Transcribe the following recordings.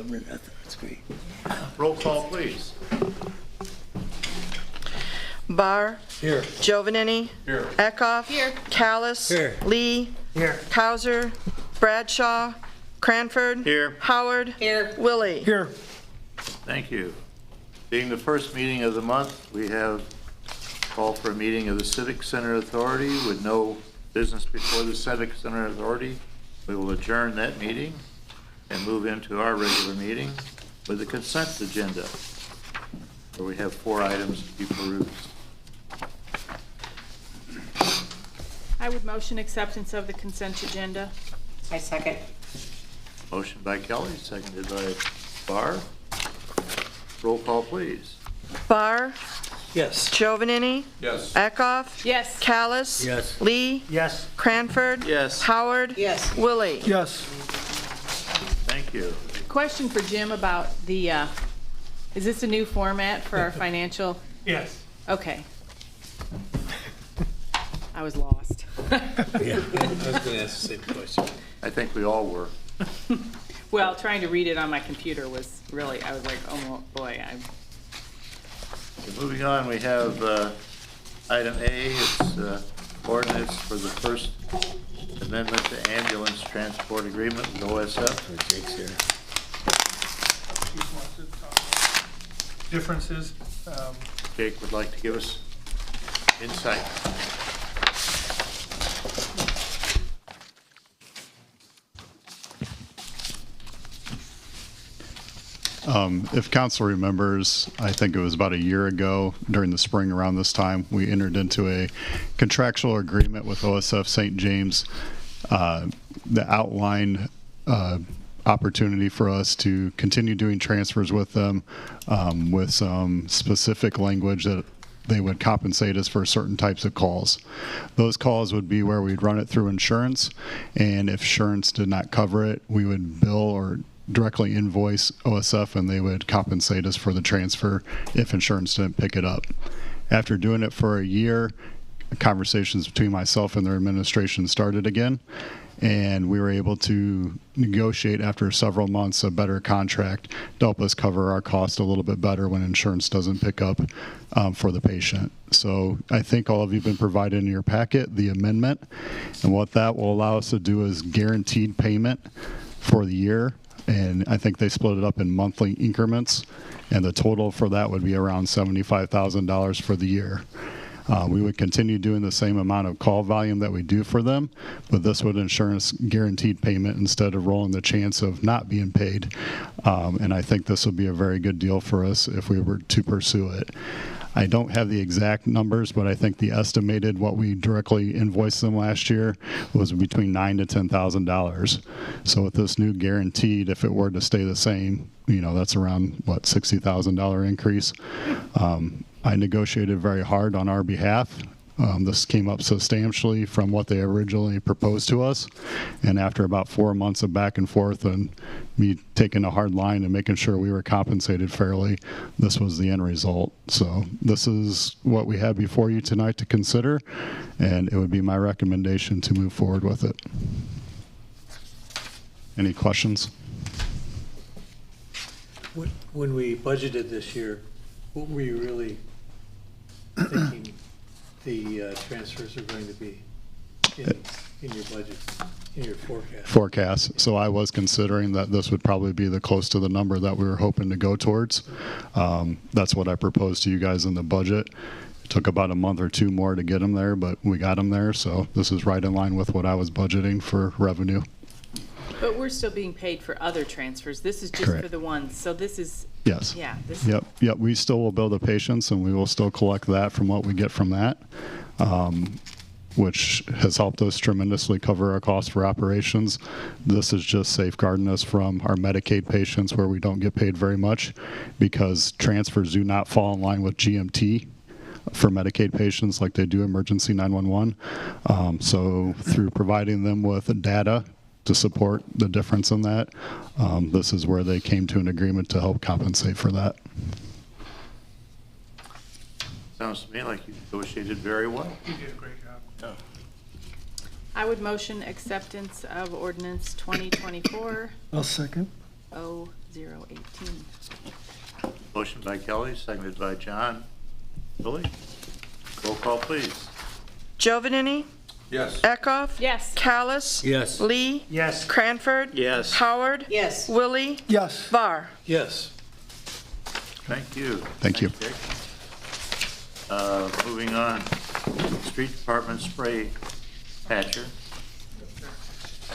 That's great. Roll call, please. Barr. Here. Giovanini. Here. Eckhoff. Here. Callis. Here. Lee. Here. Cowser. Bradshaw. Cranford. Here. Howard. Here. Willie. Here. Thank you. Being the first meeting of the month, we have called for a meeting of the Civic Center Authority with no business before the Civic Center Authority. We will adjourn that meeting and move into our regular meeting with the consent agenda, where we have 4 items to be perused. I would motion acceptance of the consent agenda. I second. Motion by Kelly, seconded by Barr. Roll call, please. Barr. Yes. Giovanini. Yes. Eckhoff. Yes. Callis. Yes. Lee. Yes. Cranford. Yes. Howard. Yes. Willie. Yes. Thank you. Question for Jim about the, is this a new format for our financial? Yes. Okay. I was lost. Yeah. I was going to ask the same question. I think we all were. Well, trying to read it on my computer was really, I was like, oh boy, Okay, moving on, we have item A. It's ordinance for the first amendment to ambulance transport agreement with OSF. Jake's here. Differences. Jake would like to give us insight. If council remembers, I think it was about a year ago during the spring around this time, we entered into a contractual agreement with OSF St. James that outlined opportunity for us to continue doing transfers with them with some specific language that they would compensate us for certain types of calls. Those calls would be where we'd run it through insurance, and if insurance did not cover it, we would bill or directly invoice OSF and they would compensate us for the transfer if insurance didn't pick it up. After doing it for a year, conversations between myself and their administration started again, and we were able to negotiate after several months a better contract to help us cover our cost a little bit better when insurance doesn't pick up for the patient. So I think all of you have been provided in your packet the amendment, and what that will allow us to do is guaranteed payment for the year. And I think they split it up in monthly increments, and the total for that would be around $75,000 for the year. We would continue doing the same amount of call volume that we do for them, but this would ensure us guaranteed payment instead of rolling the chance of not being paid. And I think this would be a very good deal for us if we were to pursue it. I don't have the exact numbers, but I think the estimated what we directly invoiced them last year was between $9,000 to $10,000. So with this new guaranteed, if it were to stay the same, you know, that's around what, $60,000 increase. I negotiated very hard on our behalf. This came up substantially from what they originally proposed to us, and after about 4 months of back and forth and me taking a hard line and making sure we were compensated fairly, this was the end result. So this is what we have before you tonight to consider, and it would be my recommendation to move forward with it. Any questions? When we budgeted this year, what were you really thinking the transfers are going to be in your budget, in your forecast? So I was considering that this would probably be the close to the number that we were hoping to go towards. That's what I proposed to you guys in the budget. It took about a month or two more to get them there, but we got them there. So this is right in line with what I was budgeting for revenue. but we're still being paid for other transfers. This is just Correct. for the ones. So this is, Yes. yeah. This Yep. We still will bill the patients, and we will still collect that from what we get from that, which has helped us tremendously cover our costs for operations. This is just safeguarding us from our Medicaid patients where we don't get paid very much, because transfers do not fall in line with GMT for Medicaid patients like they do emergency 911. So through providing them with data to support the difference in that, this is where they came to an agreement to help compensate for that. Sounds to me like you negotiated very well. You did a great job. Yeah. I would motion acceptance of ordinance 2024-009. I'll second. 018. Motion by Kelly, seconded by John. Billy? Roll call, please. Giovanini? Yes. Eckhoff? Yes. Callis? Yes. Lee? Yes. Cranford? Yes. Howard? Yes. Willie? Yes. Var? Yes. Thank you. Thank you. Thanks, Jake. Moving on, Street Department spray patcher.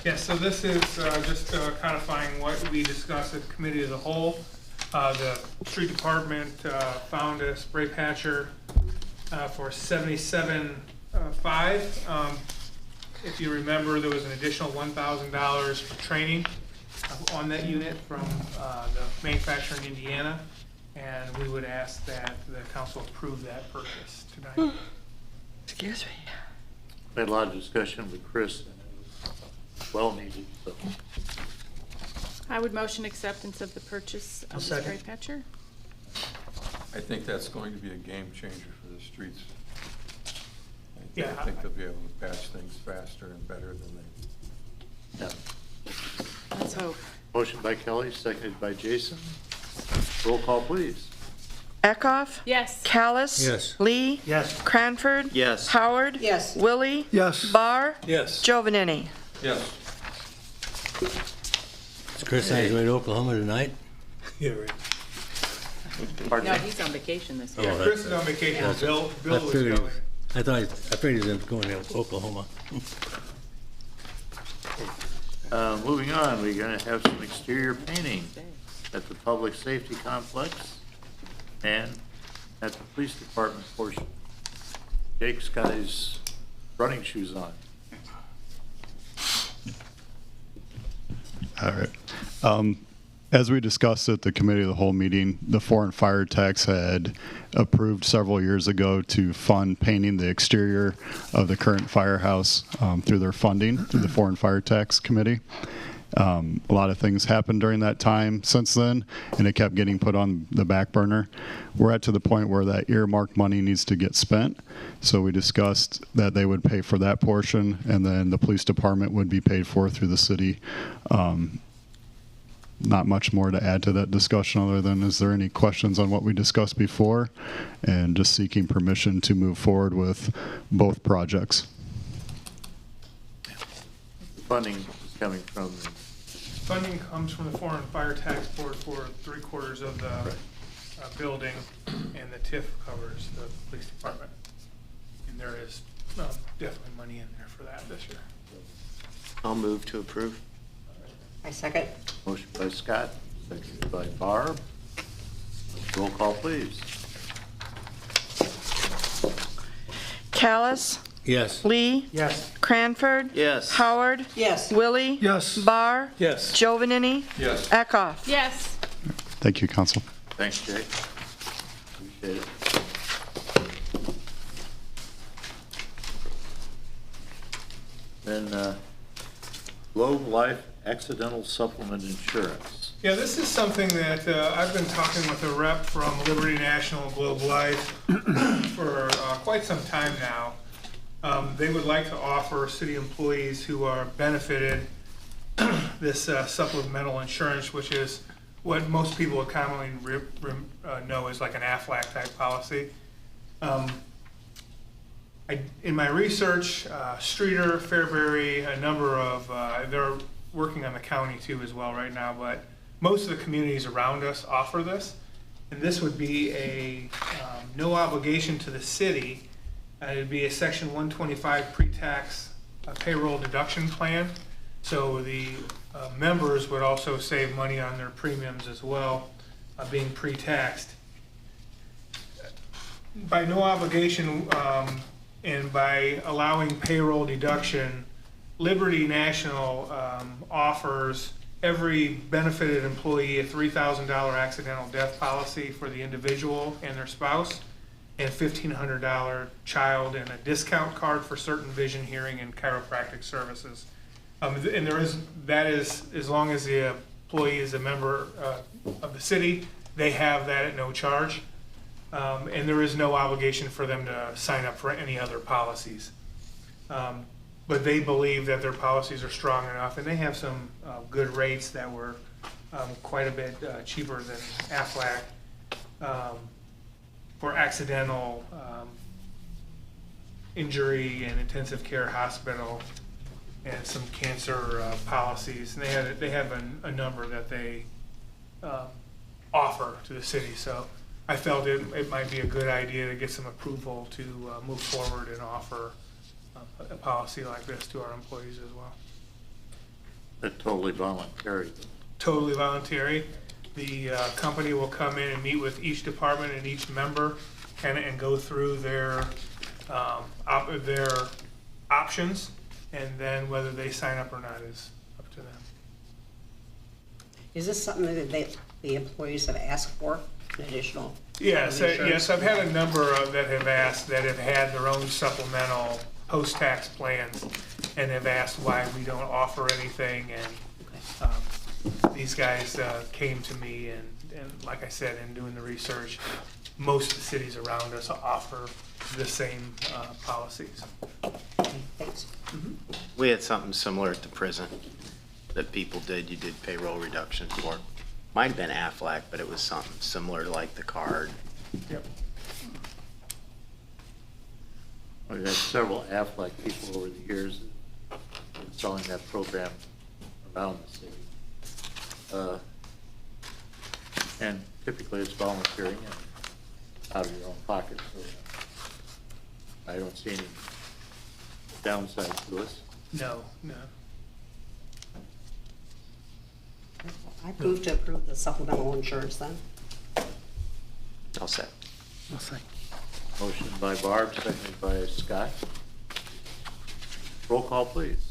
Yes, so this is just codifying what we discussed at the committee as a whole. The street department found a spray patcher for $77,500. If you remember, there was an additional $1,000 for training on that unit from the manufacturer in Indiana, and we would ask that the council approve that purchase tonight. Excuse me. We had a lot of discussion with Chris, and it was well needed, so. I would motion acceptance of the purchase of the spray second. patcher. I think that's going to be a game changer for the streets. Yeah. I think they'll be able to patch things faster and better than they. Yeah. Let's hope. Motion by Kelly, seconded by Jason. Roll call, please. Eckhoff? Yes. Callis? Yes. Lee? Yes. Cranford? Yes. Howard? Yes. Willie? Yes. Var? Yes. Giovanini? Yes. Is Chris on his way to Oklahoma tonight? Yeah, right. Pardon No, me? he's on vacation this Oh, week. Yeah, Chris is on vacation, that's- Bill I was figured, going. I figured he was going to Oklahoma. Moving on, we're gonna have some exterior painting at the public safety complex and at the police department portion. Jake's got his running shoes on. All right. As we discussed at the committee of the whole meeting, the foreign fire tax had approved several years ago to fund painting the exterior of the current firehouse through their funding through the foreign fire tax committee. A lot of things happened during that time since then, and it kept getting put on the back burner. We're at to the point where that earmarked money needs to get spent. So we discussed that they would pay for that portion, and then the police department would be paid for through the city. Not much more to add to that discussion other than, is there any questions on what we discussed before? And just seeking permission to move forward with both projects. The funding is coming from, Funding comes from the Foreign Fire Tax Board for 3/4 of the building, and the TIF covers the police department. And there is definitely money in there for that this year. I'll move to approve. I second. motion by Scott, seconded by Barb. Roll call, please. Callis? Yes. Lee? Yes. Cranford? Yes. Howard? Yes. Willie? Yes. Var? Yes. Giovanini? Yes. Eckhoff? Yes. Thank you, Council. Thanks, Jake. Appreciate it. Then, Globe Life Accidental Supplement Insurance. Yeah, this is something that I've been talking with a rep from Liberty National Globe Life for quite some time now. They would like to offer city employees who are benefited this supplemental insurance, which is what most people would commonly know as like an Aflac type policy. In my research, Streeter, Fairbury, a number of, they're working on the county too as well right now, but most of the communities around us offer this. And this would be a no obligation to the city. It'd be a Section 125 pre-tax payroll deduction plan. So the members would also save money on their premiums as well, being pre-taxed. By no obligation and by allowing payroll deduction, Liberty National offers every benefited employee a $3,000 accidental death policy for the individual and their spouse, and $1,500 child, and a discount card for certain vision, hearing, and chiropractic services. And that is as long as the employee is a member of the city, they have that at no charge. And there is no obligation for them to sign up for any other policies. But they believe that their policies are strong enough, and they have some good rates that were quite a bit cheaper than Aflac for accidental injury and intensive care hospital and some cancer policies. And they have a number that they offer to the city. So I felt it might be a good idea to get some approval to move forward and offer a policy like this to our employees as well. They're totally voluntary. Totally voluntary. The company will come in and meet with each department and each member and go through their options, and then whether they sign up or not is up to them. Is this something that the employees have asked for, an additional? Yes, insurance? yes, I've had a number that have asked, that have had their own supplemental post-tax plans and have asked why we don't offer anything, and these guys came to me, and like I said, in doing the research, most of the cities around us offer the same policies. Thanks. We had something similar at the prison that people did. You did payroll reduction for. Might have been Aflac, but it was something similar to like the card. Yep. We've had several Aflac people over the years selling that program around the city. And typically it's volunteering and out of your own pocket, so I don't see any downside to us. No. I move to approve the supplemental insurance then. I'll say. Motion by Barb, seconded by Scott. Roll call, please.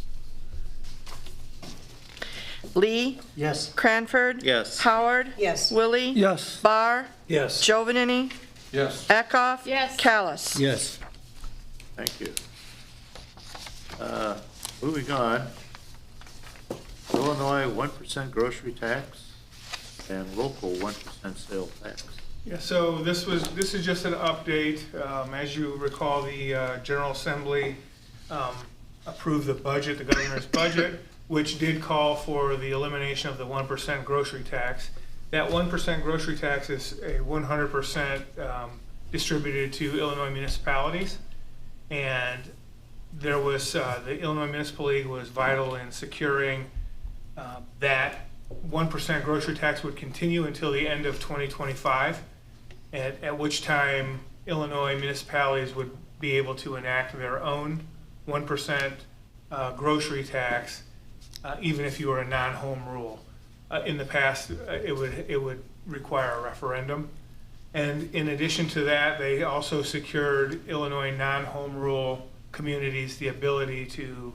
Lee, Yes. Cranford. Yes. Howard. Yes. Willie. Yes. Barr. Yes. Giovanini. Yes. Eckhoff. Yes. Callis. Yes. Thank you. Moving on, Illinois 1% grocery tax and local 1% sales tax. Yeah, so this is just an update. As you recall, the General Assembly approved the budget, the governor's budget, which did call for the elimination of the 1% grocery tax. That 1% grocery tax is a 100% distributed to Illinois municipalities. And there was, the Illinois Municipal League was vital in securing that 1% grocery tax would continue until the end of 2025, at which time Illinois municipalities would be able to enact their own 1% grocery tax, even if you were a non-home rule. In the past, it would require a referendum. And in addition to that, they also secured Illinois non-home rule communities the ability to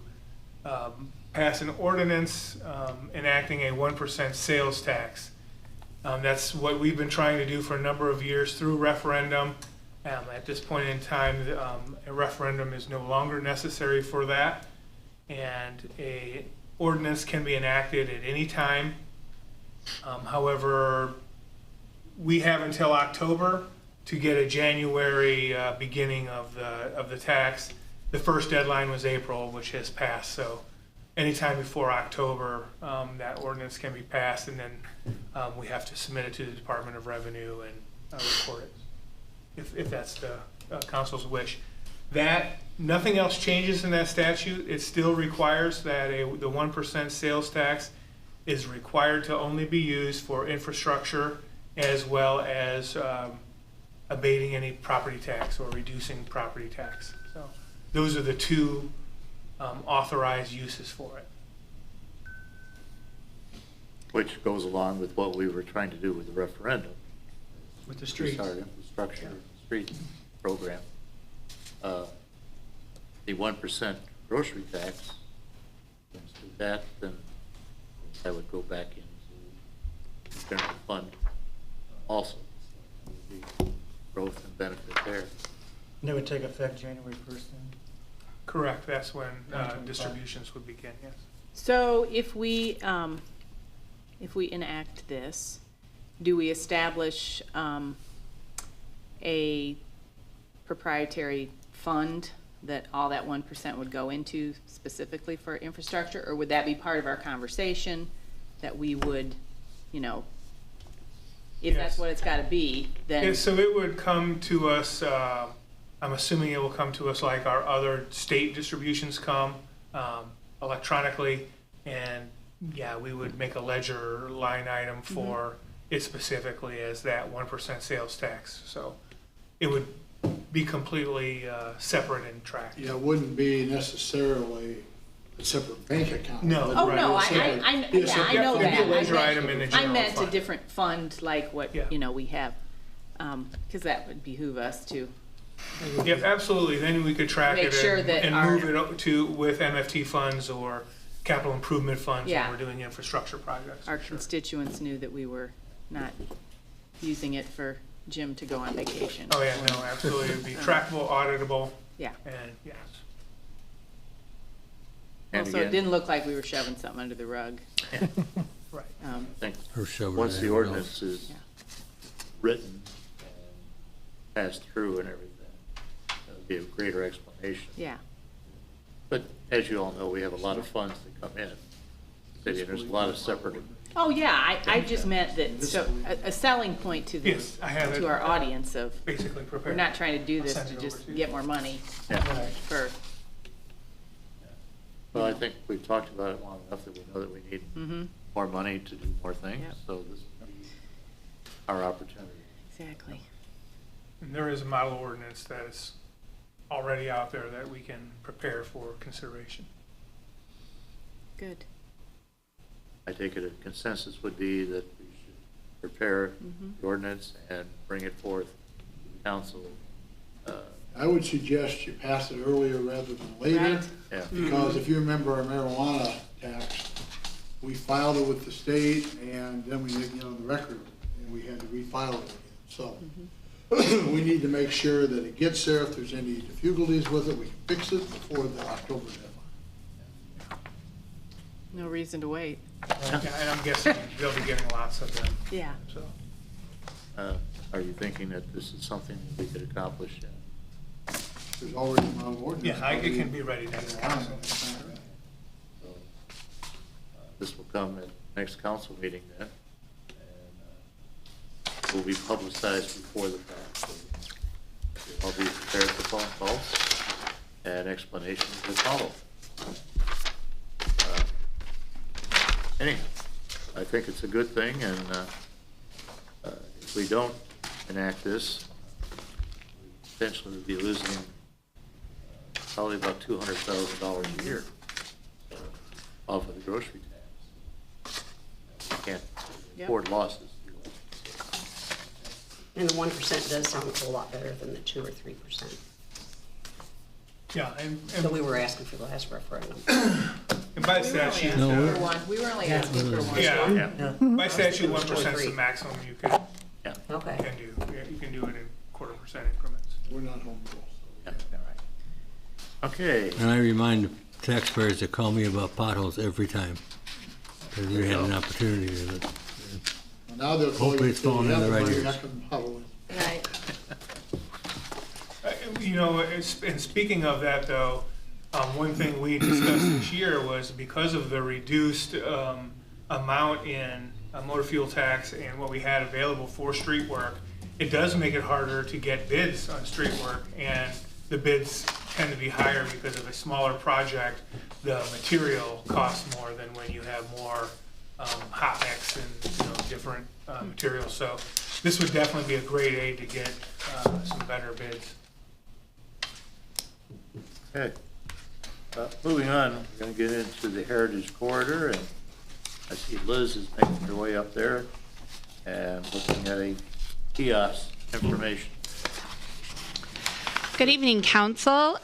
pass an ordinance enacting a 1% sales tax. That's what we've been trying to do for a number of years through referendum. At this point in time, a referendum is no longer necessary for that, and a ordinance can be enacted at any time. However, we have until October to get a January beginning of the tax. The first deadline was April, which has passed, so anytime before October, that ordinance can be passed, and then we have to submit it to the Department of Revenue and record it, if that's the council's wish. That, nothing else changes in that statute. It still requires that the 1% sales tax is required to only be used for infrastructure, as well as abating any property tax or reducing property tax. So those are the two authorized uses for it. Which goes along with what we were trying to do with the referendum. With the streets. Our infrastructure, street program. The 1% grocery tax, once we do that, then that would go back into the general fund also. So there would be growth and benefit there. And it would take effect January 1st then? Correct, that's when distributions would begin, yes. So if we enact this, do we establish a proprietary fund that all that 1% would go into specifically for infrastructure? Or would that be part of our conversation, that we would you know, if that's Yes. what it's gotta be, then. Yeah, so it would come to us, I'm assuming it will come to us like our other state distributions come, electronically. And yeah, we would make a ledger line item for it specifically as that 1% sales tax. So it would be completely separate and tracked. Yeah, it wouldn't be necessarily a separate bank account. No. but Oh, Right. no, separate- I be a yeah, I separate know It'd be that. a ledger I item in the meant, general I meant a fund. different fund like what, Yeah. you know, we have, because that would behoove us to. Yep, absolutely. Then we could track Make it sure and, that and our- move it up to with MFT funds or capital improvement funds Yeah. when we're doing infrastructure projects. Our for sure. constituents knew that we were not using it for Jim to go on vacation. Oh, yeah, no, absolutely. It'd be trackable, auditable, Yeah. and yes. And Also, it again, didn't look like we were shoving something under the rug. Right. I think Or shove it once the anywhere ordinance is Yeah. written and passed through and everything, there'll be a greater explanation. Yeah, But as you all know, we have a lot of funds that come in. City, and there's a lot of separate, oh, yeah, I just meant that, so, a selling point to the, Yes, I have it. to our audience of, Basically prepared. we're not trying to do this I'll send to it over just to you. get more money yeah. for, Well, I think we've talked about it long enough that we know that we need more money to do more things, Yep. so this would be our opportunity. exactly. And there is a model ordinance that is already out there that we can prepare for consideration. Good. I take it a consensus would be that we should prepare the ordinance and bring it forth to the council. I would suggest you pass it earlier rather than later, Right. Yeah, because if you remember our marijuana tax, we filed it with the state, and then we didn't get on the record, and we had to refile it again. So we need to make sure that it gets there. If there's any difficulties with it, we can fix it before the October deadline. No reason to wait. Yeah, and I'm guessing they'll be getting lots of them, Yeah. so. are you thinking that this is something we could accomplish? There's already a model ordinance. Yeah, it can be ready next council. So, this will come at next council meeting then, and will be publicized before the fact. So you'll all be prepared for phone calls and explanations to follow. Anyhow, I think it's a good thing, and if we don't enact this, we potentially would be losing probably about $200,000 a year off of the grocery tax. We can't Yep. afford losses. And the 1% does sound a whole lot better than the 2 or 3% Yeah, and that we were asking for the last referendum. by We were only statute, asking for one, we were only asking for one. yeah, Yeah, by statute, 1% is the maximum you can yeah. Okay. do. Yeah, you can do it in 1/4% increments. We're not home rules. Yeah. Okay, And I remind taxpayers to call me about potholes every time, because you had an opportunity to. Well, now they'll call Hopefully you it's falling in the right everybody ears. back in Halloween. Right. You know, and speaking of that though, one thing we discussed this year was because of the reduced amount in motor fuel tax and what we had available for street work, it does make it harder to get bids on street work, and the bids tend to be higher because of a smaller project. The material costs more than when you have more hot mix and different materials. So this would definitely be a great aid to get some better bids. okay. Moving on, we're going to get into the Heritage Corridor, and I see Liz is making her way up there and looking at a kiosk information. Good evening, Council.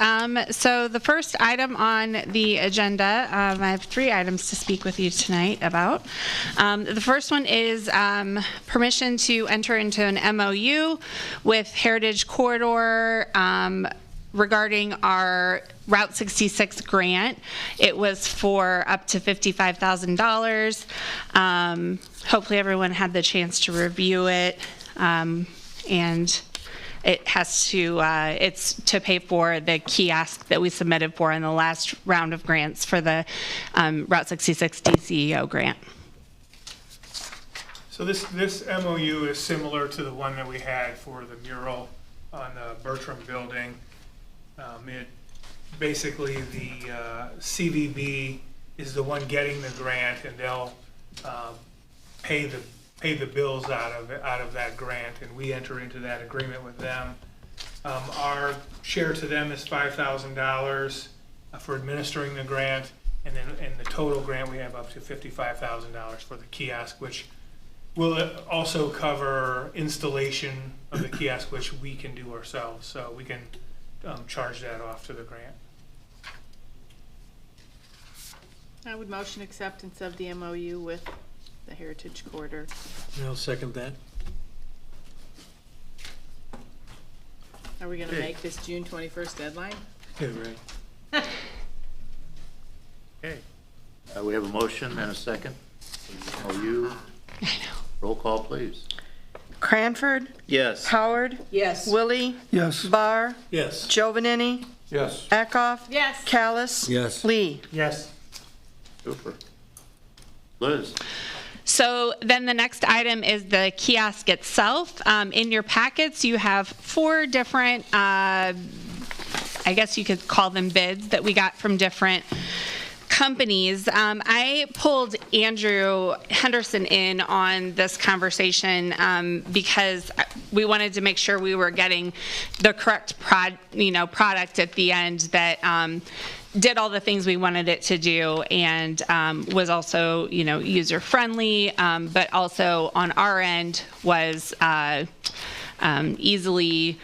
So the first item on the agenda, I have 3 items to speak with you tonight about. The first one is permission to enter into an MOU with Heritage Corridor regarding our Route 66 grant. It was for up to $55,000. Hopefully everyone had the chance to review it. And it has to, it's to pay for the kiosk that we submitted for in the last round of grants for the Route 66 DCEO grant. So this MOU is similar to the one that we had for the mural on the Bertram building. It basically, the CVB is the one getting the grant, and they'll pay the bills out of that grant, and we enter into that agreement with them. Our share to them is $5,000 for administering the grant, and then in the total grant we have up to $55,000 for the kiosk, which will also cover installation of the kiosk, which we can do ourselves, so we can charge that off to the grant. I would motion acceptance of the MOU with the Heritage Corridor. I'll second that. Are we gonna make this June 21st deadline? Yeah, right. Okay. We have a motion and a second. MOU. Roll call, please. Cranford, Yes. Howard, Yes. Willie, Yes. Barr, Yes. Giovanini, Yes. Eckhoff, Yes. Callis, Yes. Lee. Yes. Super. Liz? So then the next item is the kiosk itself. In your packets, you have 4 different, I guess you could call them bids that we got from different companies. I pulled Andrew Henderson in on this conversation because we wanted to make sure we were getting the correct product at the end that did all the things we wanted it to do and was also, user friendly, but also on our end was easily,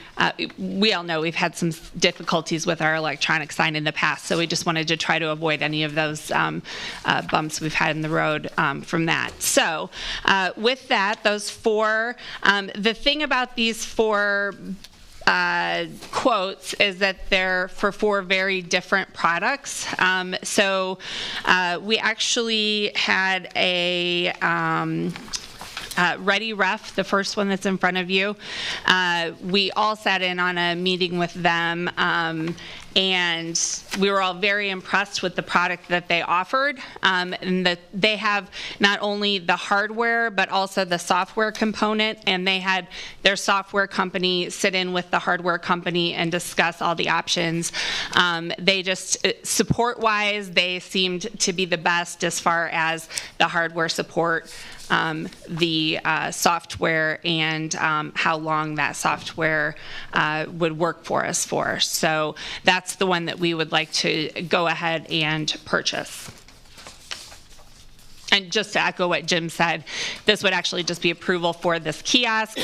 we all know we've had some difficulties with our electronic sign in the past, so we just wanted to try to avoid any of those bumps we've had in the road from that. So with that, those 4, the thing about these 4 quotes is that they're for 4 very different products. So we actually had a Ready Ref, the first one that's in front of you. We all sat in on a meeting with them, and we were all very impressed with the product that they offered, and that they have not only the hardware but also the software component, and they had their software company sit in with the hardware company and discuss all the options. They just, support-wise, they seemed to be the best as far as the hardware support, the software, and how long that software would work for us for. So that's the one that we would like to go ahead and purchase. And just to echo what Jim said, this would actually just be approval for this kiosk.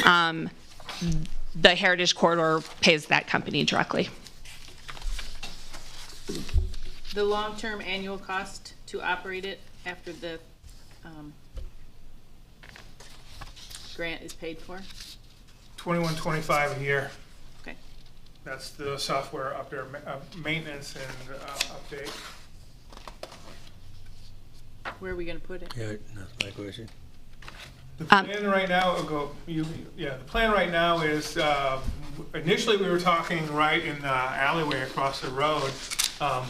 The Heritage Corridor pays that company directly. The long-term annual cost to operate it after the grant is paid for? $21.25 a year. Okay. That's the software maintenance and update. Where are we gonna put it? Yeah, that's my question. The plan right now, the plan right now is, initially we were talking right in the alleyway across the road,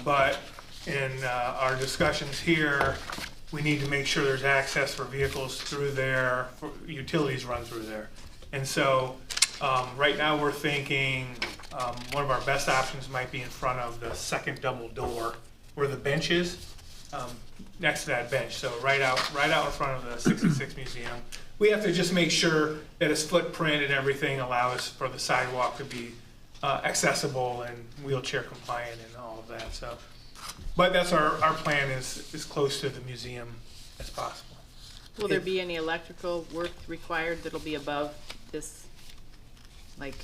but in our discussions here, we need to make sure there's access for vehicles through there, for utilities run through there. And so, right now we're thinking, one of our best options might be in front of the second double door where the bench is, next to that bench. So right out in front of the 66 Museum. We have to just make sure that its footprint and everything allows for the sidewalk to be accessible and wheelchair compliant and all of that. So, but that's our plan is as close to the museum as possible. Will there be any electrical work required that'll be above this, like,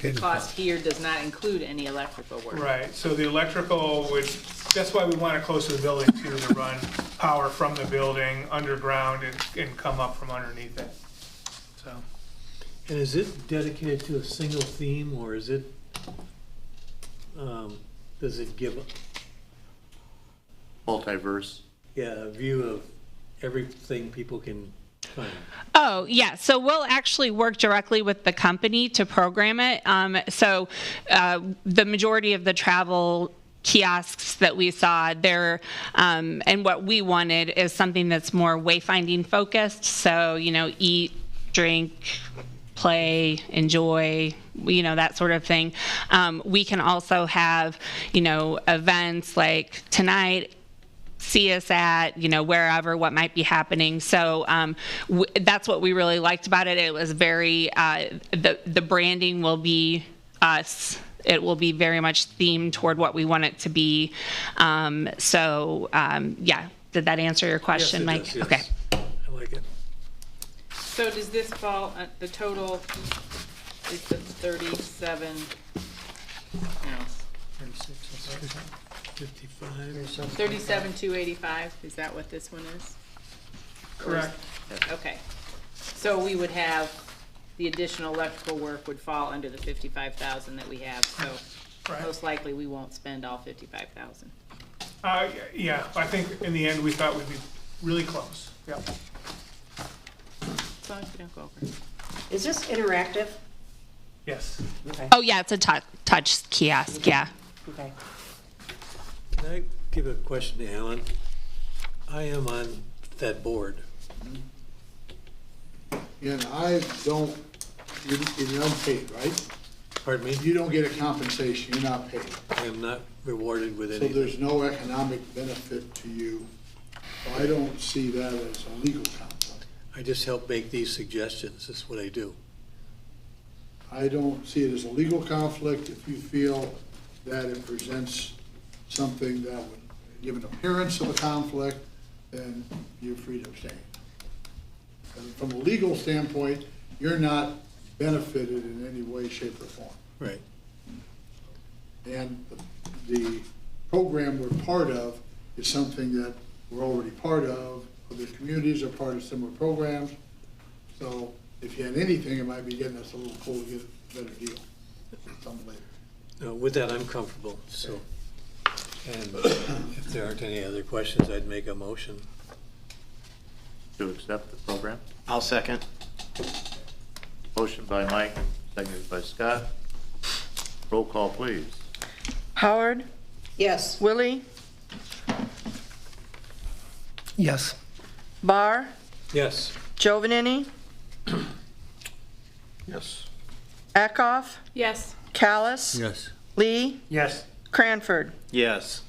the cost here does not include any electrical work? Right, so the electrical would, that's why we want it close to the building too, to run power from the building underground and come up from underneath it, so. And is it dedicated to a single theme, or is it, does it give, Multiverse. a view of everything people can find? Oh, yeah. So we'll actually work directly with the company to program it. So the majority of the travel kiosks that we saw there, and what we wanted is something that's more wayfinding focused. So, eat, drink, play, enjoy, that sort of thing. We can also have, events like tonight, see us at, wherever, what might be happening. So that's what we really liked about it. It was very, the branding will be us. It will be very much themed toward what we want it to be. Yeah, did that answer your question, Yes, it Mike? does, yes. Okay. I like it. So does this fall, the total is the 37, no, 55 or something. 37,285, is that what this one is? Correct. Okay, so we would have, the additional electrical work would fall under the 55,000 that we have, so Right. most likely we won't spend all 55,000. Yeah, I think in the end, we thought we'd be really close. Yep. As long as we don't go over. Is this interactive? Yes. Okay, Oh, yeah, it's a touch kiosk, yeah. okay. Can I give a question to Alan? I am on that board. And I don't, you're unpaid, right? Pardon me? You don't get a compensation, you're not paid. I am not rewarded with So anything. there's no economic benefit to you. So I don't see that as a legal conflict. I just help make these suggestions, that's what I do. I don't see it as a legal conflict. If you feel that it presents something that would give an appearance of a conflict, then you're free to abstain. And from a legal standpoint, you're not benefited in any way, shape, or form. Right. And the program we're part of is something that we're already part of. Other communities are part of similar programs. So if you had anything, it might be getting us a little pull to get a better deal. Something later. No, with that, I'm comfortable, so. And if there aren't any other questions, I'd make a motion. To accept the program. I'll second. Motion by Mike, seconded by Scott. Roll call, please. Howard, Yes, Willie, Yes. Barr, Yes. Giovanini, Yes. Eckhoff, Yes. Callis, Yes. Lee, Yes. Cranford. Yes.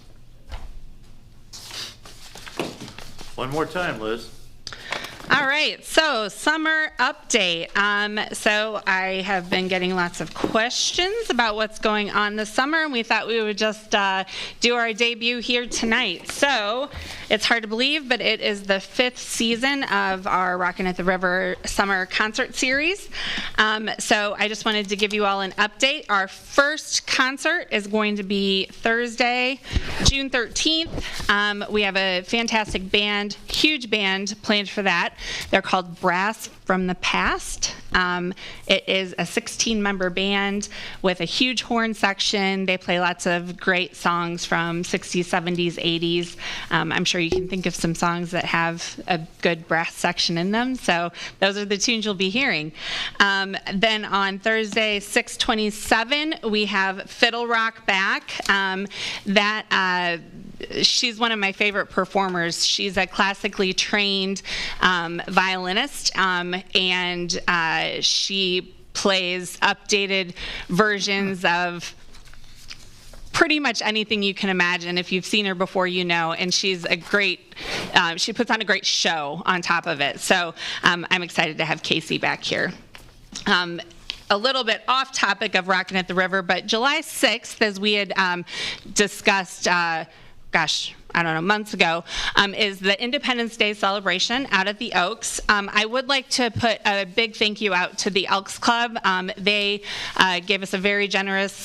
One more time, Liz. All right, so summer update. So I have been getting lots of questions about what's going on this summer, and we thought we would just do our debut here tonight. So it's hard to believe, but it is the 5th season of our Rockin' at the River Summer Concert Series. So I just wanted to give you all an update. Our first concert is going to be Thursday, June 13th. We have a fantastic band, huge band planned for that. They're called Brass from the Past. It is a 16-member band with a huge horn section. They play lots of great songs from 60s, 70s, 80s. I'm sure you can think of some songs that have a good brass section in them. So those are the tunes you'll be hearing. Then on Thursday, 6/27, we have Fiddle Rock back. She's one of my favorite performers. She's a classically trained violinist, and she plays updated versions of pretty much anything you can imagine. If you've seen her before, you know, and she's a great, she puts on a great show on top of it. So I'm excited to have Casey back here. A little bit off topic of Rockin' at the River, but July 6th, as we had discussed, months ago, is the Independence Day celebration out at the Oaks. I would like to put a big thank you out to the Elks Club. They gave us a very generous,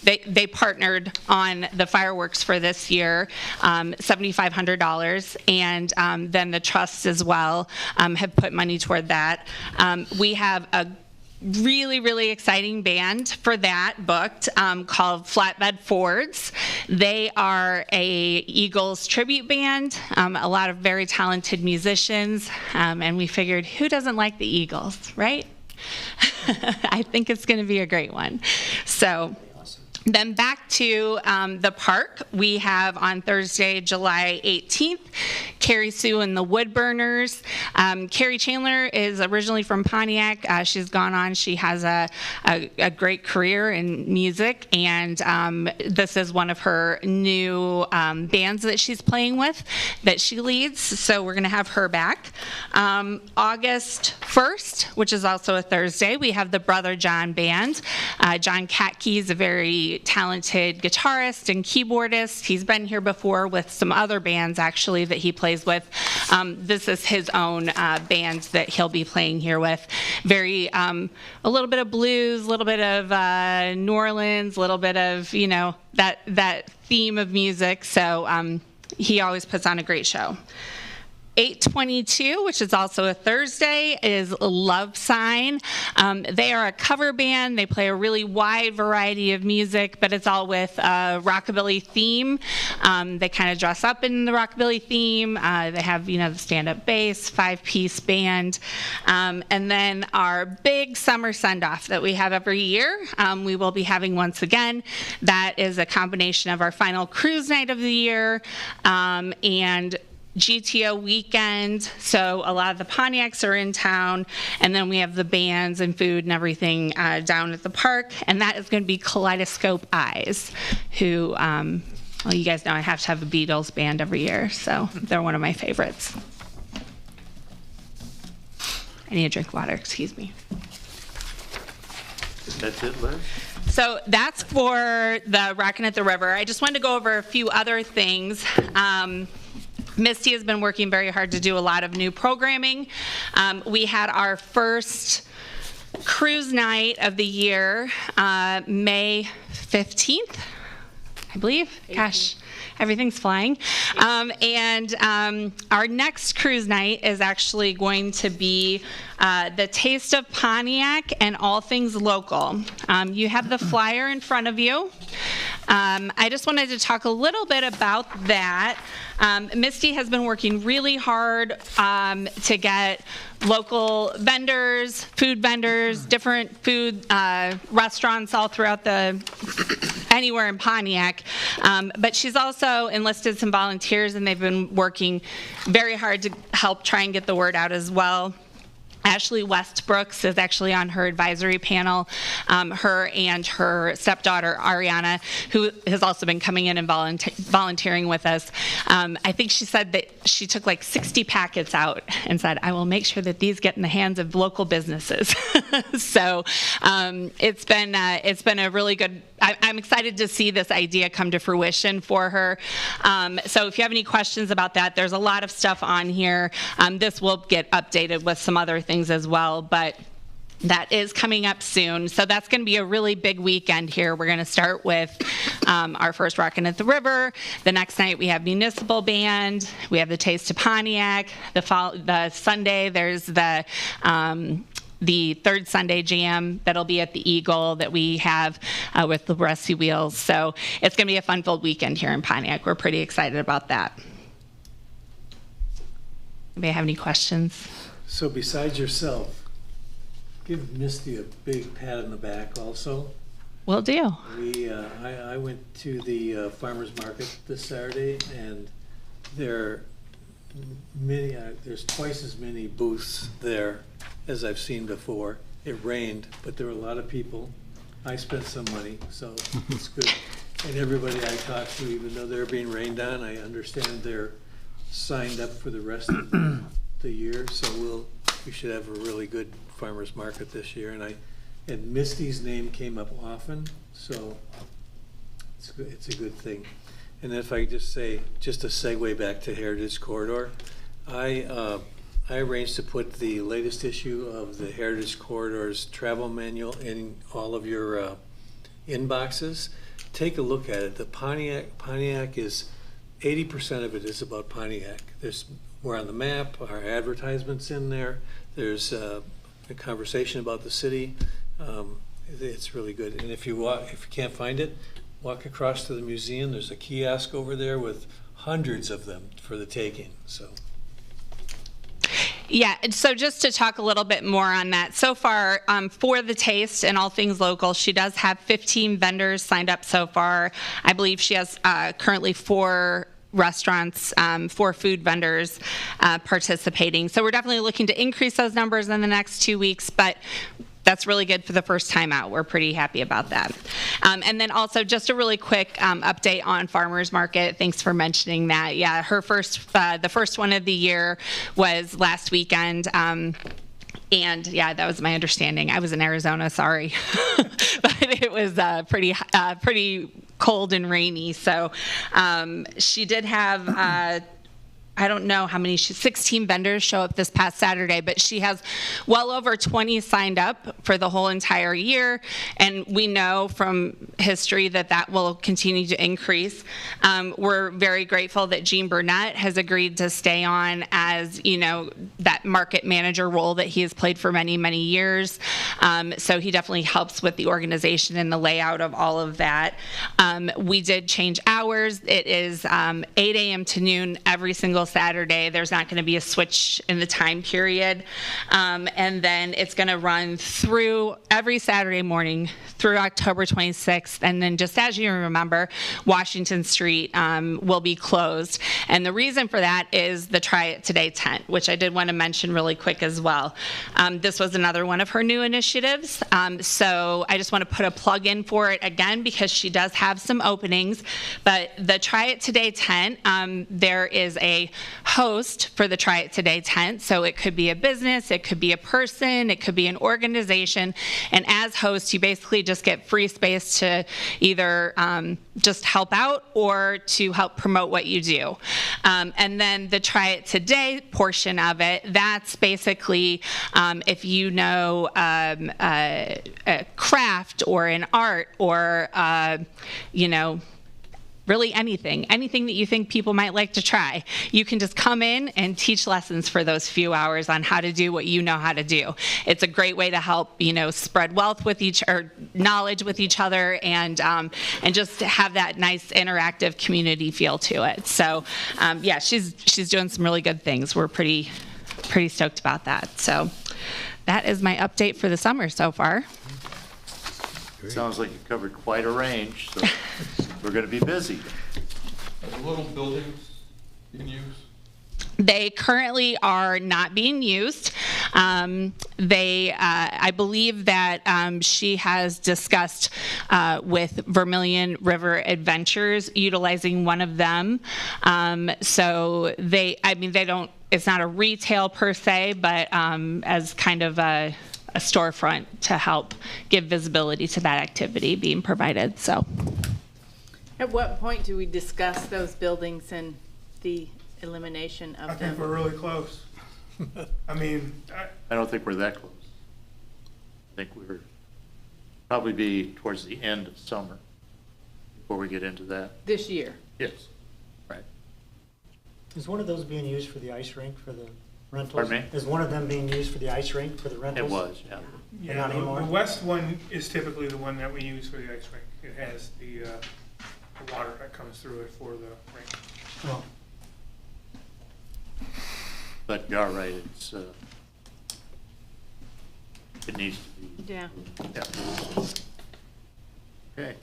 they partnered on the fireworks for this year, $7,500, and then the trusts as well have put money toward that. We have a really, really exciting band for that booked called Flatbed Fords. They are a Eagles tribute band, a lot of very talented musicians, and we figured, who doesn't like the Eagles, right? I think it's going to be a great one. So Then back to the park, we have on Thursday, July 18th, Carrie Sue and the Woodburners. Carrie Chandler is originally from Pontiac. She's gone on. She has a great career in music, and this is one of her new bands that she's playing with that she leads, so we're going to have her back. August 1st, which is also a Thursday, we have the Brother John Band. John Katke is a very talented guitarist and keyboardist. He's been here before with some other bands, actually, that he plays with. This is his own band that he'll be playing here with. Very, a little bit of blues, a little bit of New Orleans, a little bit of, you know, that theme of music. So he always puts on a great show. 8/22, which is also a Thursday, is Love Sign. They are a cover band. They play a really wide variety of music, but it's all with a rockabilly theme. They kind of dress up in the rockabilly theme. They have, you know, the stand-up bass, 5-piece band. And then our big summer send-off that we have every year, we will be having once again. That is a combination of our final cruise night of the year and GTO weekend, so a lot of the Pontiacs are in town, and then we have the bands and food and everything down at the park, and that is going to be Kaleidoscope Eyes, who, well, you guys know I have to have a Beatles band every year, so they're one of my favorites. I need a drink of water, excuse me. That's it, Liz? So that's for the Rockin' at the River. I just wanted to go over a few other things. Misty has been working very hard to do a lot of new programming. We had our first cruise night of the year, May 15th, I believe. 18th. Gosh, everything's flying. And our next cruise night is actually going to be the Taste of Pontiac and all things local. You have the flyer in front of you. I just wanted to talk a little bit about that. Misty has been working really hard to get local vendors, food vendors, different food restaurants all throughout anywhere in Pontiac. But she's also enlisted some volunteers, and they've been working very hard to help try and get the word out as well. Ashley Westbrooks is actually on her advisory panel, her and her stepdaughter, Ariana, who has also been coming in and volunteering with us. I think she said that she took like 60 packets out and said, I will make sure that these get in the hands of local businesses. So it's been a really good, I'm excited to see this idea come to fruition for her. So if you have any questions about that, there's a lot of stuff on here. This will get updated with some other things as well, but that is coming up soon. So that's going to be a really big weekend here. We're going to start with our first Rockin' at the River. The next night we have Municipal Band. We have the Taste of Pontiac. The Sunday there's the third Sunday jam that'll be at the Eagle that we have with the Rusty Wheels. So it's going to be a fun-filled weekend here in Pontiac. We're pretty excited about that. Anybody have any questions? So besides yourself, give Misty a big pat on the back also. Will do. I went to the farmer's market this Saturday, and there's twice as many booths there as I've seen before. It rained, but there were a lot of people. I spent some money, so it's good. And everybody I talked to, even though they're being rained on, I understand they're signed up for the rest of the year, so we should have a really good farmer's market this year. And Misty's name came up often, so it's a good thing. And if I just say, just a segue back to Heritage Corridor, I arranged to put the latest issue of the Heritage Corridor's travel manual in all of your inboxes. Take a look at it. The Pontiac is 80% of it is about Pontiac. We're on the map, our advertisements in there. There's a conversation about the city. It's really good. And if you can't find it, walk across to the museum. There's a kiosk over there with hundreds of them for the taking. So Yeah, and so just to talk a little bit more on that, so far for the taste and all things local, she does have 15 vendors signed up so far. I believe she has currently 4 restaurants, 4 food vendors participating. So we're definitely looking to increase those numbers in the next 2 weeks, but that's really good for the first time out. We're pretty happy about that. And then also just a really quick update on Farmers Market. Thanks for mentioning that. Yeah, her the first one of the year was last weekend. And yeah, that was my understanding. I was in Arizona, sorry. But it was pretty cold and rainy. So she did have I don't know how many, 16 vendors show up this past Saturday, but she has well over 20 signed up for the whole entire year. And we know from history that that will continue to increase. We're very grateful that Gene Burnett has agreed to stay on as, you know, that market manager role that he has played for many, many years. So he definitely helps with the organization and the layout of all of that. We did change hours. It is 8 a.m. to noon every single Saturday. There's not going to be a switch in the time period. And then it's going to run through every Saturday morning through October 26th. And then just as you remember, Washington Street will be closed. And the reason for that is the Try It Today tent, which I did want to mention really quick as well. This was another one of her new initiatives. So I just want to put a plug in for it again because she does have some openings. But the Try It Today tent, there is a host for the Try It Today tent. So it could be a business, it could be a person, it could be an organization. And as host, you basically just get free space to either just help out or to help promote what you do. And then the Try It Today portion of it, that's basically if you know a craft or an art or, you know, really anything that you think people might like to try. You can just come in and teach lessons for those few hours on how to do what you know how to do. It's a great way to help, you know, spread wealth with knowledge with each other and just have that nice interactive community feel to it. So yeah, she's doing some really good things. We're pretty stoked about that. So that is my update for the summer so far. Sounds like you covered quite a range, so we're going to be busy. Are the little buildings being used? They currently are not being used. I believe that she has discussed with Vermilion River Adventures utilizing one of them. So they don't, it's not a retail per se, but as kind of a storefront to help give visibility to that activity being provided. So, at what point do we discuss those buildings and the elimination of I them? think we're really close. I mean, I don't think we're that close. I think we're probably be towards the end of summer before we get into that. This year? Yes, right. Is one of those being used for the ice rink for the rentals? Pardon me? Is one of them being used for the ice rink for the rentals? It was, yeah. yeah, not anymore? the west one is typically the one that we use for the ice rink. It has the water that comes through it for the rink. Oh. But you are right, it's, it needs to be. Yeah. Yeah. Okay.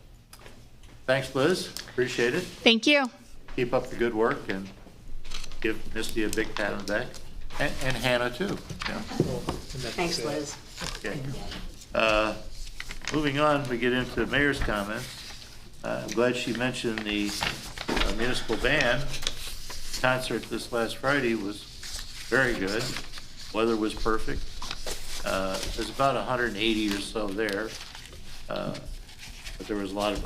Thanks, Liz. Appreciate it. thank you. Keep up the good work and give Misty a big pat on the back. And Hannah, too. Yeah. Thanks, Liz. Okay. Moving on, we get into mayor's comments. I'm glad she mentioned the municipal band. Concert this last Friday was very good. Weather was perfect. There's about 180 or so there. But there was a lot of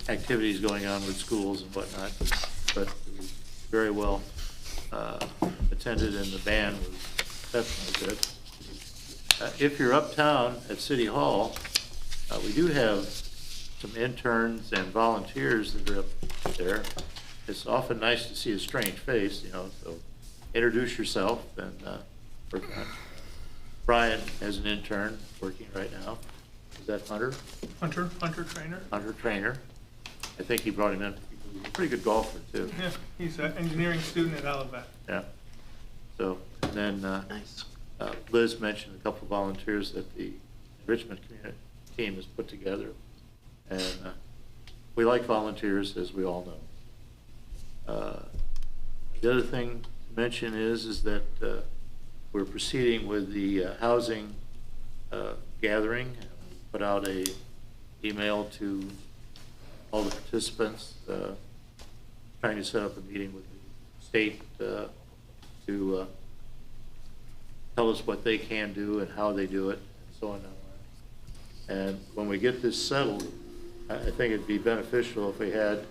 activities going on with schools and whatnot. But it was very well attended, and the band was definitely good. If you're uptown at City Hall, we do have some interns and volunteers that are up there. It's often nice to see a strange face, you know, so introduce yourself and work on it. Brian has an intern working right now. Is that Hunter? Hunter Trainer. Hunter Trainer. I think he brought him in. He's a pretty good golfer, too. Yeah, he's an engineering student at Olivet. Yeah. So then Nice. Liz mentioned a couple of volunteers that the Richmond community team has put together. And we like volunteers, as we all know. The other thing to mention is that we're proceeding with the housing gathering. Put out a email to all the participants, trying to set up a meeting with the state to tell us what they can do and how they do it, and so on and on. And when we get this settled, I think it'd be beneficial if we had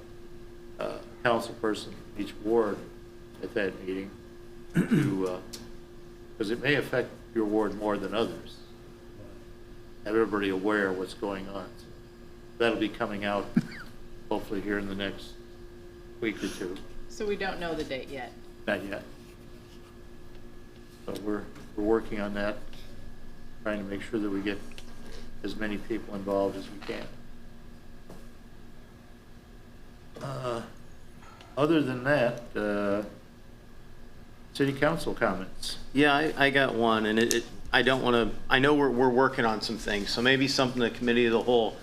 a council person from each ward at that meeting to, because it may affect your ward more than others. Have everybody aware of what's going on. So that'll be coming out hopefully here in the next week or two. So we don't know the date yet. Not yet. So we're working on that, trying to make sure that we get as many people involved as we can. Other than that, city council comments. Yeah, I got one, and I don't want to, I know we're working on some things, so maybe something the committee of the whole,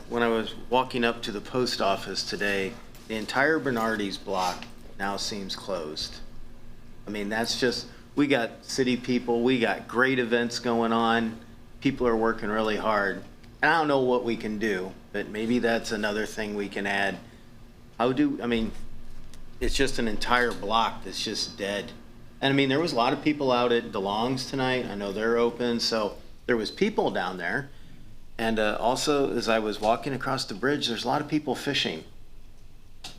when I was walking up to the post office today, the entire Bernardi's block now seems closed. I mean, that's just, we got city people, we got great events going on, people are working really hard. And I don't know what we can do, but maybe that's another thing we can add. I mean, it's just an entire block that's just dead. And I mean, there was a lot of people out at DeLong's tonight. I know they're open, so there was people down there. And also, as I was walking across the bridge, there's a lot of people fishing.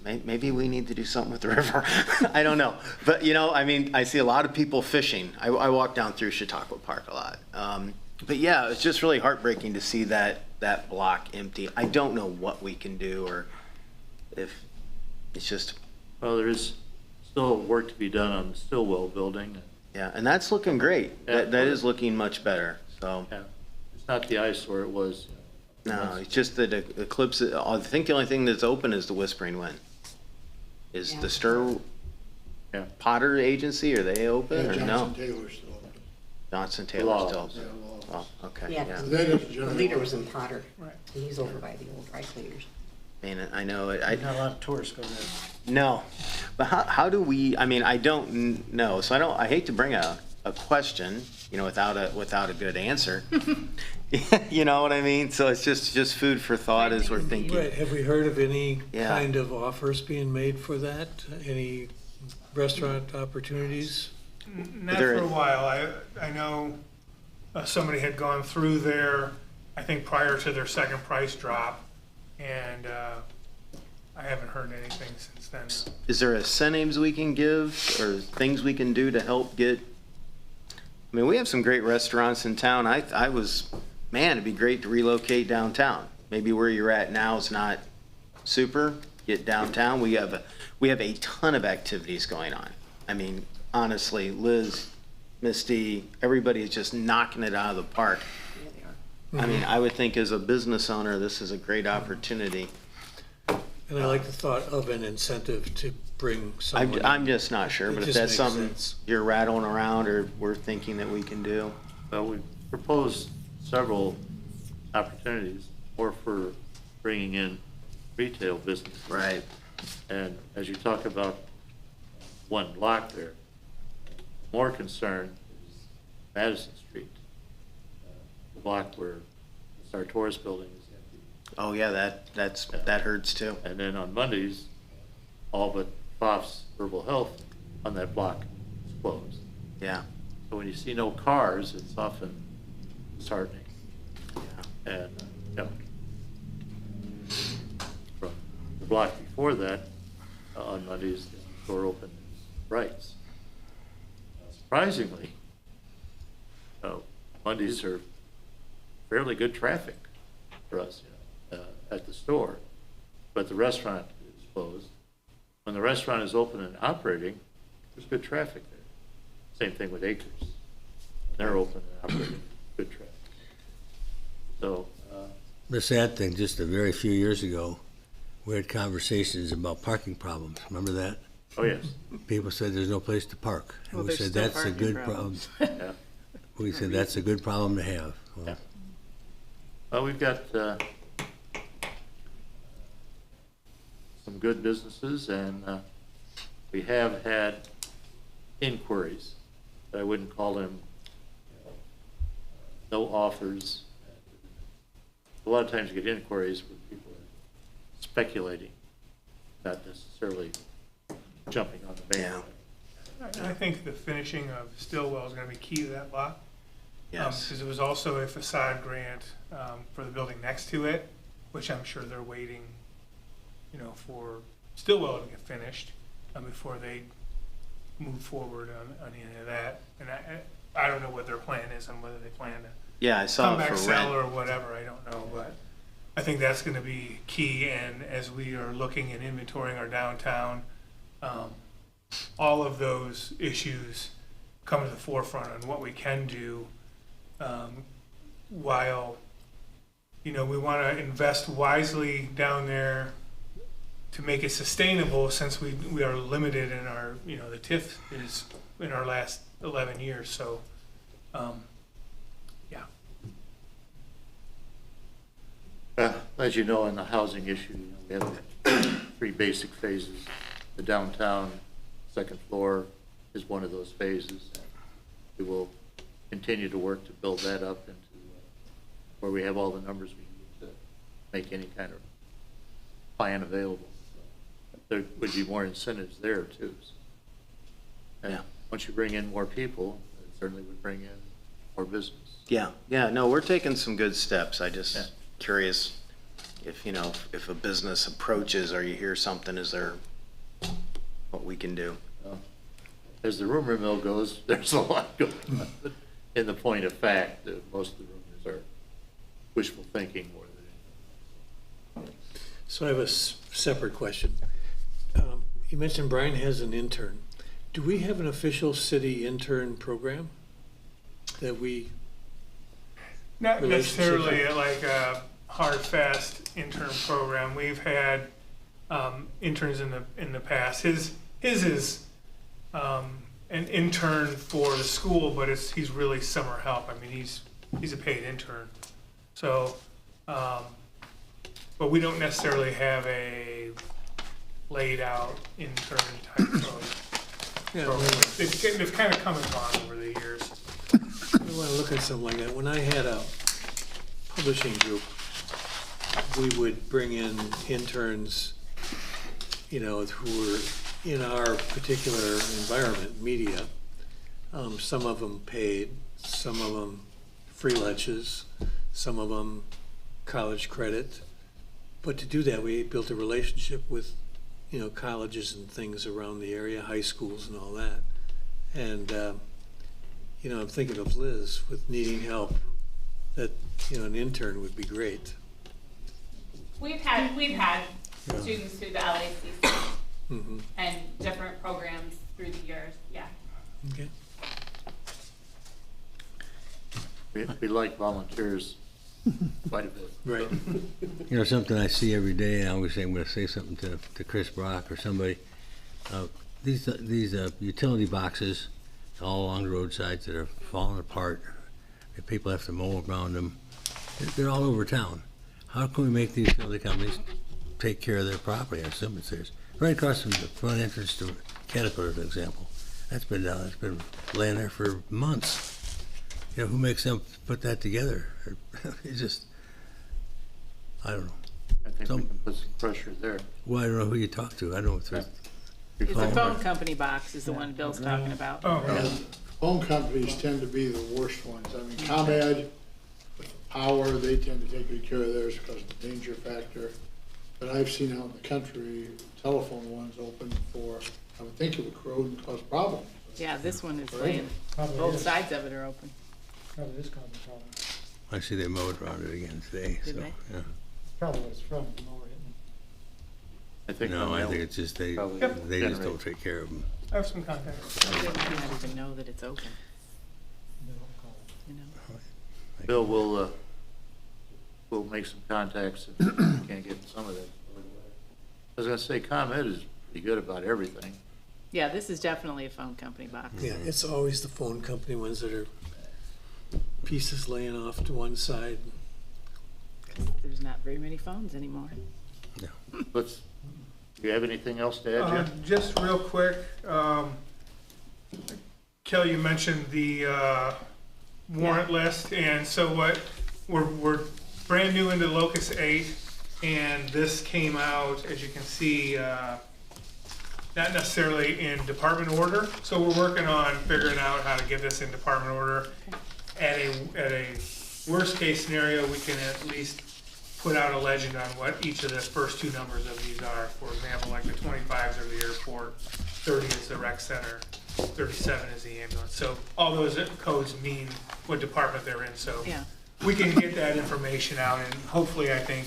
Maybe we need to do something with the river. I don't know. But, you know, I mean, I see a lot of people fishing. I walk down through Chautauqua Park a lot. But yeah, it's just really heartbreaking to see that block empty. I don't know what we can do, or if it's just. Well, there is still work to be done on the Stillwell building. Yeah, and that's looking great. Yeah. That is looking much better, so. Yeah, it's not the eyesore it was. No, it's just that Eclipse, I think the only thing that's open is the Whispering Wind. Is the Stir Yeah. Potter Agency, are they open or Johnson no? Taylor's still open. Johnson Taylor's still Laws. open. Yeah, laws. Oh, okay, Yeah, yeah. That is the generally. leader was in Potter. Right. And he's over by the old dry cleaners. Man, I know it, Not a lot of tourists go there. no. But how do we, I mean, I don't know, so I hate to bring a question, you know, without a good answer. You know what I mean? So it's just food for thought as we're thinking. Right, have we heard of any Yeah. kind of offers being made for that? Any restaurant opportunities? Not There- for a while. I know somebody had gone through there, I think prior to their second price drop, and I haven't heard anything since then. Is there incentives we can give or things we can do to help get? I mean, we have some great restaurants in town. I was, man, it'd be great to relocate downtown. Maybe where you're at now is not super. Get downtown. We have a ton of activities going on. I mean, honestly, Liz, Misty, everybody is just knocking it out of the park. Yeah, they are. I mean, I would think as a business owner, this is a great opportunity. And I like the thought of an incentive to bring someone. I'm just not sure, It but if just that's makes something sense. you're rattling around or we're thinking that we can do. Well, we proposed several opportunities, more for bringing in retail business. Right. And as you talk about one block there, more concern is Madison Street, the block where the Sartoris building is empty. Oh, yeah, that hurts too. And then on Mondays, all but Pfaff's Herbal Health on that block is closed. Yeah. So when you see no cars, it's often disheartening. And, you know, from the block before that, on Mondays, the store open is Wright's. Surprisingly, Mondays are fairly good traffic for us at the store, but the restaurant is closed. When the restaurant is open and operating, there's good traffic there. Same thing with Acres. They're open and operating, good traffic. So, The sad thing, just a very few years ago, we had conversations about parking problems. Remember that? Oh, yes. People said there's no place to park. And Well, we there's said still that's a parking good problem. problems. Yeah. We said that's a good problem to have. Well, Yeah. Well, we've got some good businesses, and we have had inquiries, but I wouldn't call them no offers. A lot of times you get inquiries where people are speculating, not necessarily jumping on the bandwagon. I think the finishing of Stillwell is gonna be key to that lot. Yes. Because it was also a facade grant for the building next to it, which I'm sure they're waiting, you know, for Stillwell to get finished before they move forward on any of that. And I don't know what their plan is and whether they plan to Yeah, I saw come it back, for sell, rent. or whatever, I don't know, but I think that's gonna be key, and as we are looking and inventorying our downtown, all of those issues come to the forefront on what we can do, while, you know, we wanna invest wisely down there to make it sustainable, since we are limited in our, you know, the TIF is in our last 11 years, so, yeah. As you know, in the housing issue, you know, we have 3 basic phases. The downtown second floor is one of those phases. We will continue to work to build that up into where we have all the numbers we need to make any kind of plan available. There would be more incentives there too. And Yeah. once you bring in more people, it certainly would bring in more business. Yeah, yeah, no, we're taking some good steps. I Yeah. just curious if, you know, if a business approaches or you hear something, is there what we can do? As the rumor mill goes, there's a lot going on. But in the point of fact, most of the rumors are wishful thinking more than anything. So I have a separate question. You mentioned Brian has an intern. Do we have an official city intern program that we, Not Relationship. necessarily like a hard, fast intern program. We've had interns in the past. His is an intern for the school, but he's really summer help. I mean, he's a paid intern. So, but we don't necessarily have a laid out intern type program. They've kind of come and gone over the years. I want to look at something like that. When I had a publishing group, we would bring in interns, you know, who were in our particular environment, media. Some of them paid, some of them free lunches, some of them college credit. But to do that, we built a relationship with, you know, colleges and things around the area, high schools and all that. And, you know, I'm thinking of Liz with needing help, that, you know, an intern would be great. We've had students through the LACC Mm-hmm. and different programs through the years, yeah. Okay. We like volunteers quite a bit. Right. You know, something I see every day, and I always say I'm going to say something to Chris Brock or somebody. These utility boxes all along the roadsides that are falling apart, that people have to mow around them, they're all over town. How can we make the utility companies take care of their property? I assume it's theirs. Right across from the front entrance to Caterpillar, for example. That's been laying there for months. You know, who makes them put that together? It's just, I don't know. I think we can put some pressure there. Well, I don't know who you talk to. I don't know if there's. It's the phone company box is the one Bill's talking about. Oh, And phone companies tend to be the worst ones. I mean, ComEd, with the power, they tend to take good care of theirs because of the danger factor. But I've seen out in the country, telephone ones open for, I would think it would corrode and cause problems. Yeah, this one is Right. laying, Probably both is. sides of it are open. Probably is causing problems. I see they mowed around it again today. Did So, they? yeah. Probably was from the mower hitting. I think. No, I think it's just they Probably they just generate. don't take care of them. I have some contacts. They don't even know that it's open, you know? Bill, we'll make some contacts if we can't get some of that. I was gonna say, ComEd is pretty good about everything. Yeah, this is definitely a phone company box. Yeah, it's always the phone company ones that are pieces laying off to one side. There's not very many phones anymore. Do you have anything else to add, Jim? Just real quick, Kelly, you mentioned the warrant list, and so what, we're brand new into Locus 8, and this came out, as you can see, not necessarily in department order, so we're working on figuring out how to get this in department order. At a worst case scenario, we can at least put out a legend on what each of the first two numbers of these are. For example, like the 25s are the airport, 30 is the rec center, 37 is the ambulance. So all those codes mean what department they're in, so Yeah. we can get that information out, and hopefully, I think,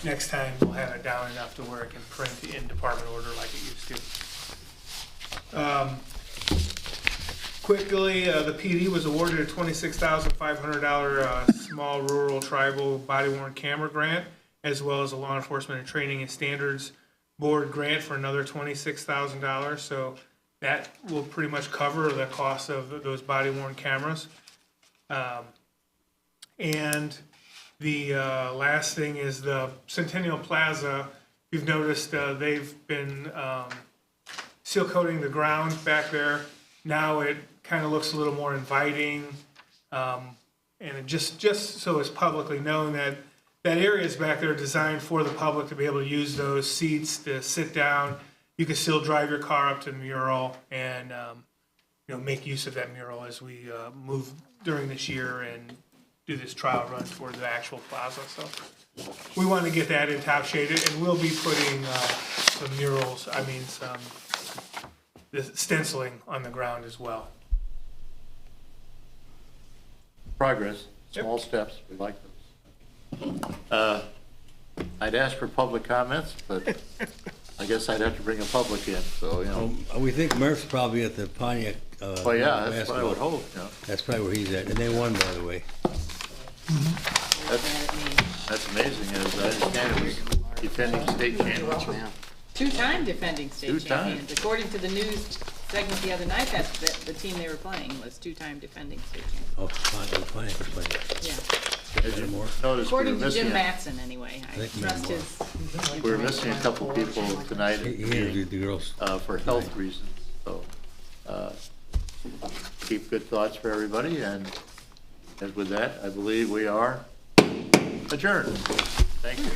next time we'll have it down enough to where it can print in department order like it used to. Quickly, the PD was awarded a $26,500 small rural tribal body-worn camera grant, as well as a law enforcement and training and standards board grant for another $26,000. So that will pretty much cover the cost of those body-worn cameras. And the last thing is the Centennial Plaza. You've noticed they've been seal coating the ground back there. Now it kind of looks a little more inviting, and it just so it's publicly known that that area is back there designed for the public to be able to use those seats to sit down. You can still drive your car up to the mural and make use of that mural as we move during this year and do this trial run toward the actual plaza. So we want to get that in top shape, and we'll be putting some murals. The stenciling on the ground as well. Progress, small steps, we like those. I'd ask for public comments, but I guess I'd have to bring a public in, so, We think Murph's probably at the Pontiac. Well, yeah, that's what I would hope, That's probably where he's at, and they won, by the way. That's amazing, as I understand it was defending state champions. Two-time defending state Two-time. champions. According to the news segment the other night, that's the team they were playing was two-time defending state champions. Oh, Pontiac was playing. Yeah. As you notice, According to Jim Mattson, anyway. I think trust more. his. we're missing a couple people tonight He interviewed the girls. for health reasons, so keep good thoughts for everybody, and as with that, I believe we are adjourned. Thank you.